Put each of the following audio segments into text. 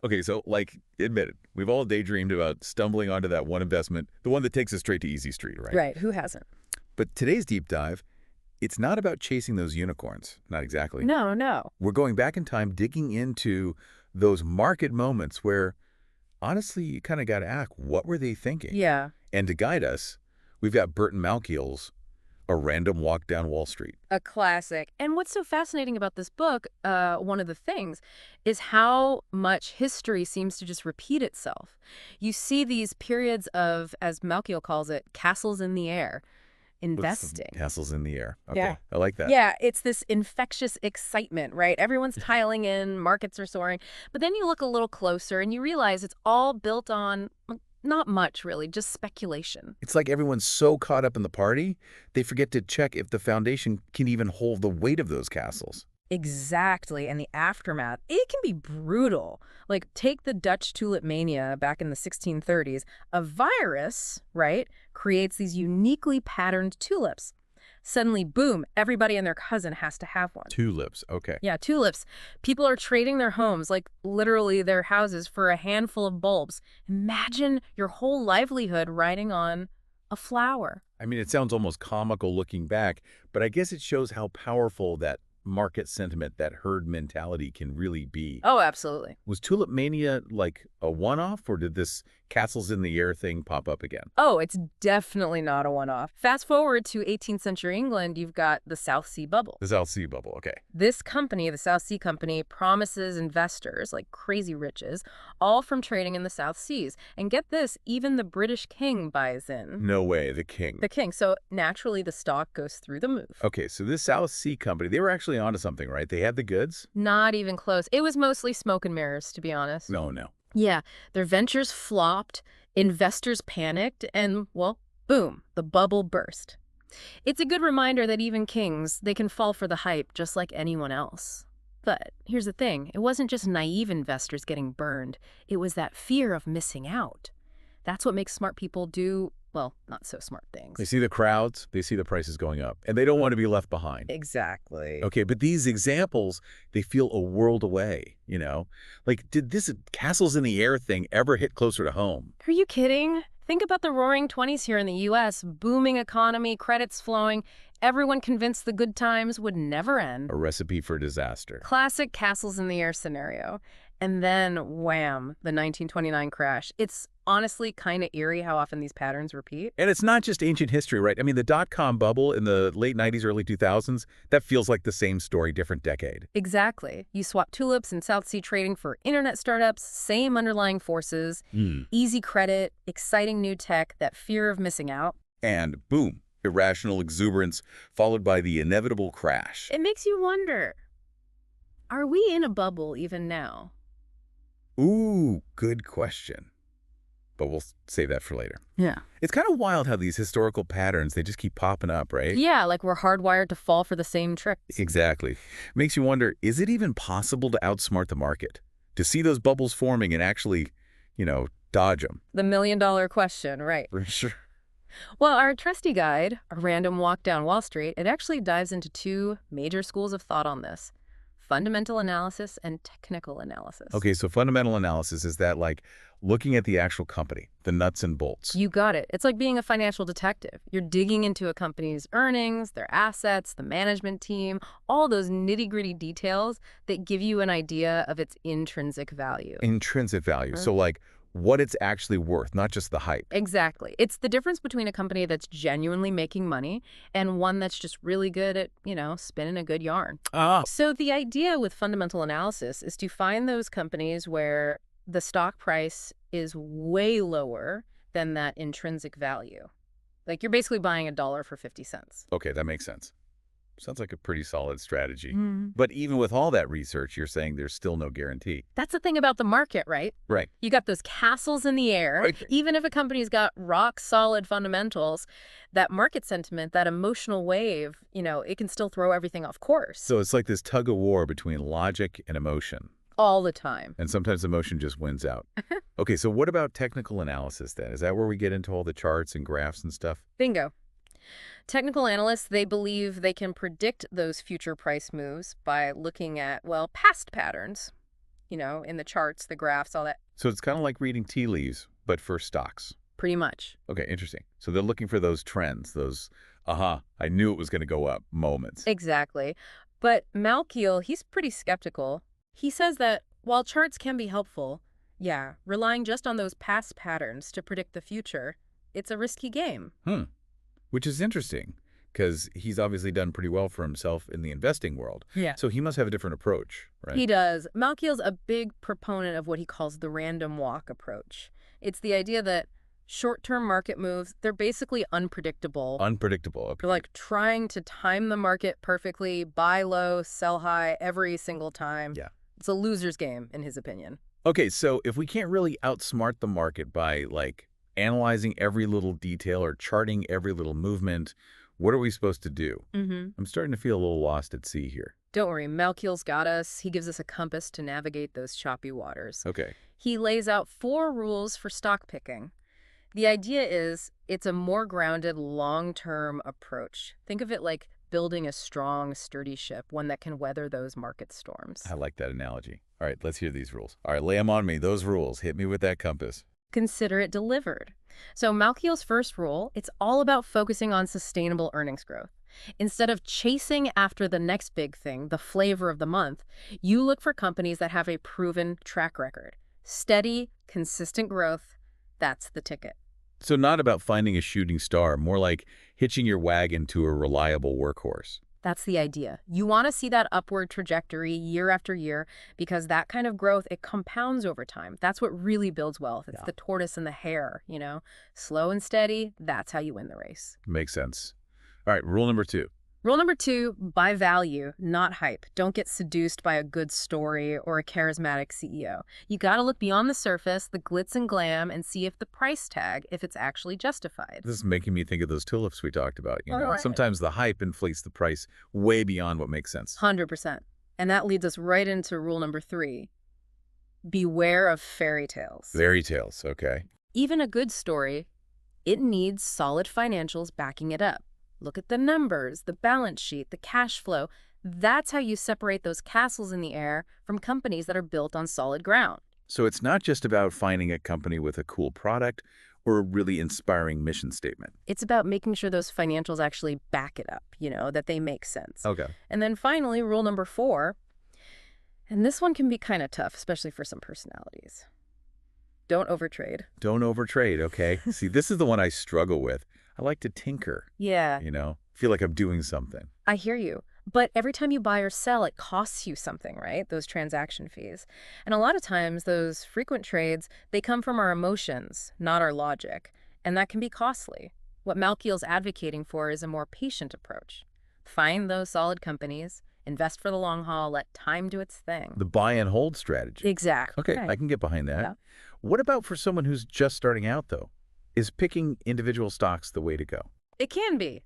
Okay, so like, admit it, we've all daydreamed about stumbling onto that one investment, the one that takes us straight to Easy Street, right? Right. Who hasn't? But today's deep dive, it's not about chasing those unicorns. Not exactly. No, no. We're going back in time, digging into those market moments where, honestly, you kind of got to ask, what were they thinking? Yeah. And to guide us, we've got Burton Malkiel's A Random Walk Down Wall Street. A classic. And what's so fascinating about this book, one of the things, is how much history seems to just repeat itself. You see these periods of, as Malkiel calls it, castles in the air, investing. Castles in the air. Okay, Yeah. I like that. Yeah, it's this infectious excitement, right? Everyone's piling in, markets are soaring. But then you look a little closer and you realize it's all built on not much, really, just speculation. It's like everyone's so caught up in the party, they forget to check if the foundation can even hold the weight of those castles. Exactly. And the aftermath, it can be brutal. Like, take the Dutch tulip mania back in the 1630s. A virus, right, creates these uniquely patterned tulips. Suddenly, boom, everybody and their cousin has to have one. Tulips, okay. Yeah, tulips. People are trading their homes, like literally their houses, for a handful of bulbs. Imagine your whole livelihood riding on a flower. I mean, it sounds almost comical looking back, but I guess it shows how powerful that market sentiment, that herd mentality can really be. Oh, absolutely. Was tulip mania like a one-off, or did this castles in the air thing pop up again? Oh, it's definitely not a one-off. Fast forward to 18th century England, you've got the South Sea Bubble. The South Sea Bubble, okay. This company, the South Sea Company, promises investors like crazy riches, all from trading in the South Seas. And get this, even the British king buys in. No way, the king. The king. So naturally, the stock goes through the roof. Okay, so this South Sea Company, they were actually onto something, right? They had the goods? Not even close. It was mostly smoke and mirrors, to be honest. No. Yeah, their ventures flopped, investors panicked, and, well, boom, the bubble burst. It's a good reminder that even kings, they can fall for the hype just like anyone else. But here's the thing, it wasn't just naive investors getting burned. It was that fear of missing out. That's what makes smart people do, well, not so smart things. They see the crowds, they see the prices going up, and they don't want to be left behind. Exactly. Okay, but these examples, they feel a world away, you know? Like, did this castles in the air thing ever hit closer to home? Are you kidding? Think about the roaring 20s here in the U.S., booming economy, credits flowing, everyone convinced the good times would never end. A recipe for disaster. Classic castles in the air scenario. And then, wham, the 1929 crash. It's honestly kind of eerie how often these patterns repeat. And it's not just ancient history, right? I mean, the dot-com bubble in the late 90s, early 2000s, that feels like the same story, different decade. Exactly. You swap tulips and South Sea trading for internet startups, same underlying forces, easy credit, exciting new tech, that fear of missing out. And boom, irrational exuberance followed by the inevitable crash. It makes you wonder, are we in a bubble even now? Ooh, good question. But we'll save that for later. Yeah. It's kind of wild how these historical patterns, they just keep popping up, right? Yeah, like we're hardwired to fall for the same tricks. Exactly. Makes you wonder, is it even possible to outsmart the market? To see those bubbles forming and actually, dodge them? The million-dollar question, right? For sure. Well, our trusty guide, A Random Walk Down Wall Street, it actually dives into two major schools of thought on this: fundamental analysis and technical analysis. Okay, so fundamental analysis, is that like looking at the actual company, the nuts and bolts? You got it. It's like being a financial detective. You're digging into a company's earnings, their assets, the management team, all those nitty-gritty details that give you an idea of its intrinsic value. Intrinsic value. So like what it's actually worth, not just the hype. Exactly. It's the difference between a company that's genuinely making money and one that's just really good at, spinning a good yarn. So the idea with fundamental analysis is to find those companies where the stock price is way lower than that intrinsic value. Like you're basically buying $1 for 50 cents. Okay, that makes sense. Sounds like a pretty solid strategy. But even with all that research, you're saying there's still no guarantee. That's the thing about the market, right? Right. You got those castles in the air. Right. Even if a company's got rock solid fundamentals, that market sentiment, that emotional wave, it can still throw everything off course. So it's like this tug of war between logic and emotion. All the time. And sometimes emotion just wins out. Okay, so what about technical analysis then? Is that where we get into all the charts and graphs and stuff? Bingo. Technical analysts, they believe they can predict those future price moves by looking at, well, past patterns. in the charts, the graphs, all that. So it's kind of like reading tea leaves, but for stocks. Pretty much. Okay, interesting. So they're looking for those trends, those, I knew it was going to go up moments. Exactly. But Malkiel, he's pretty skeptical. He says that while charts can be helpful, yeah, relying just on those past patterns to predict the future, it's a risky game. Which is interesting, because he's obviously done pretty well for himself in the investing world. Yeah. So he must have a different approach, right? He does. Malkiel's a big proponent of what he calls the random walk approach. It's the idea that short-term market moves, they're basically unpredictable. Unpredictable. Okay. They're like trying to time the market perfectly, buy low, sell high every single time. Yeah. It's a loser's game, in his opinion. Okay, so if we can't really outsmart the market by, analyzing every little detail or charting every little movement, what are we supposed to do? I'm starting to feel a little lost at sea here. Don't worry, Malkiel's got us. He gives us a compass to navigate those choppy waters. Okay. He lays out 4 rules for stock picking. The idea is it's a more grounded, long-term approach. Think of it like building a strong, sturdy ship, one that can weather those market storms. I like that analogy. All right, let's hear these rules. All right, lay them on me. Those rules. Hit me with that compass. Consider it delivered. So Malkiel's first rule, it's all about focusing on sustainable earnings growth. Instead of chasing after the next big thing, the flavor of the month, you look for companies that have a proven track record. Steady, consistent growth, that's the ticket. So not about finding a shooting star, more like hitching your wagon to a reliable workhorse. That's the idea. You want to see that upward trajectory year after year because that kind of growth, it compounds over time. That's what really builds wealth. It's the tortoise and the hare, Slow and steady, that's how you win the race. Makes sense. All right, rule number 2. Rule number 2, buy value, not hype. Don't get seduced by a good story or a charismatic CEO. You got to look beyond the surface, the glitz and glam, and see if the price tag, if it's actually justified. This is making me think of those tulips we talked about. Right. Sometimes the hype inflates the price way beyond what makes sense. 100%. And that leads us right into rule number 3. Beware of fairy tales. Fairy tales, okay. Even a good story, it needs solid financials backing it up. Look at the numbers, the balance sheet, the cash flow. That's how you separate those castles in the air from companies that are built on solid ground. So it's not just about finding a company with a cool product or a really inspiring mission statement. It's about making sure those financials actually back it up, that they make sense. Okay. And then finally, rule number 4, and this one can be kind of tough, especially for some personalities. Don't overtrade. Don't overtrade, okay. See, this is the one I struggle with. I like to tinker. Yeah. Feel like I'm doing something. I hear you. But every time you buy or sell, it costs you something, right? Those transaction fees. And a lot of times, those frequent trades, they come from our emotions, not our logic. And that can be costly. What Malkiel's advocating for is a more patient approach. Find those solid companies, invest for the long haul, let time do its thing. The buy and hold strategy. Exactly. Okay, I can get behind that. Yeah. What about for someone who's just starting out, though? Is picking individual stocks the way to go? It can be.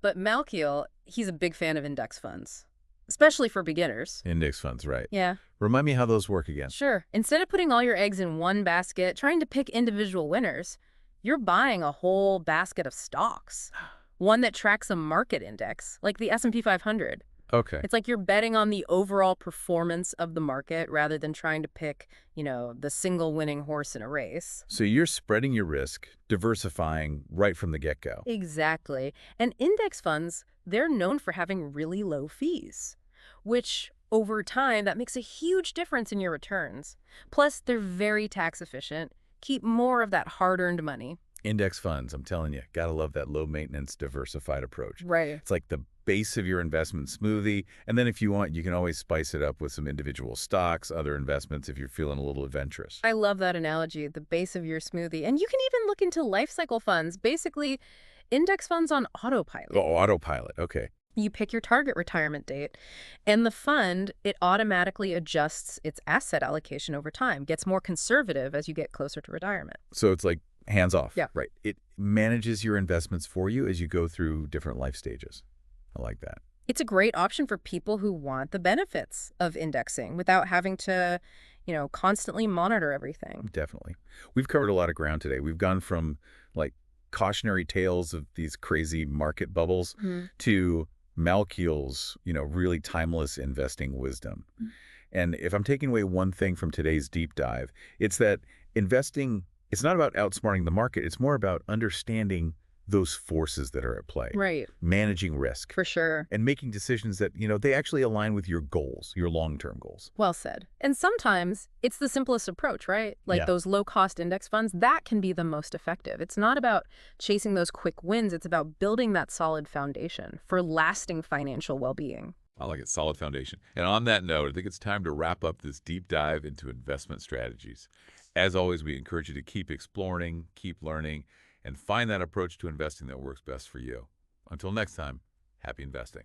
But Malkiel, he's a big fan of index funds, especially for beginners. Index funds, right. Yeah. Remind me how those work again. Sure. Instead of putting all your eggs in one basket, trying to pick individual winners, you're buying a whole basket of stocks. One that tracks a market index, like the S&P 500. Okay. It's like you're betting on the overall performance of the market rather than trying to pick, the single winning horse in a race. So you're spreading your risk, diversifying right from the get-go. Exactly. And index funds, they're known for having really low fees, which over time, that makes a huge difference in your returns. Plus, they're very tax efficient, keep more of that hard-earned money. Index funds, I'm telling you, gotta love that low-maintenance, diversified approach. Right. It's like the base of your investment smoothie, and then if you want, you can always spice it up with some individual stocks, other investments if you're feeling a little adventurous. I love that analogy, the base of your smoothie. And you can even look into life cycle funds, basically index funds on autopilot. Oh, autopilot, okay. You pick your target retirement date, and the fund, it automatically adjusts its asset allocation over time, gets more conservative as you get closer to retirement. So it's like hands off. Yeah. Right. It manages your investments for you as you go through different life stages. I like that. It's a great option for people who want the benefits of indexing without having to, constantly monitor everything. Definitely. We've covered a lot of ground today. We've gone from cautionary tales of these crazy market bubbles to Malkiel's, really timeless investing wisdom. And if I'm taking away one thing from today's deep dive, it's that investing, it's not about outsmarting the market. It's more about understanding those forces that are at play, Right. managing risk, For sure. and making decisions that, they actually align with your goals, your long-term goals. Well said. And sometimes it's the simplest approach, right? Like Yeah. those low-cost index funds, that can be the most effective. It's not about chasing those quick wins. It's about building that solid foundation for lasting financial well-being. I like it. Solid foundation. And on that note, I think it's time to wrap up this deep dive into investment strategies. As always, we encourage you to keep exploring, keep learning, and find that approach to investing that works best for you. Until next time, happy investing.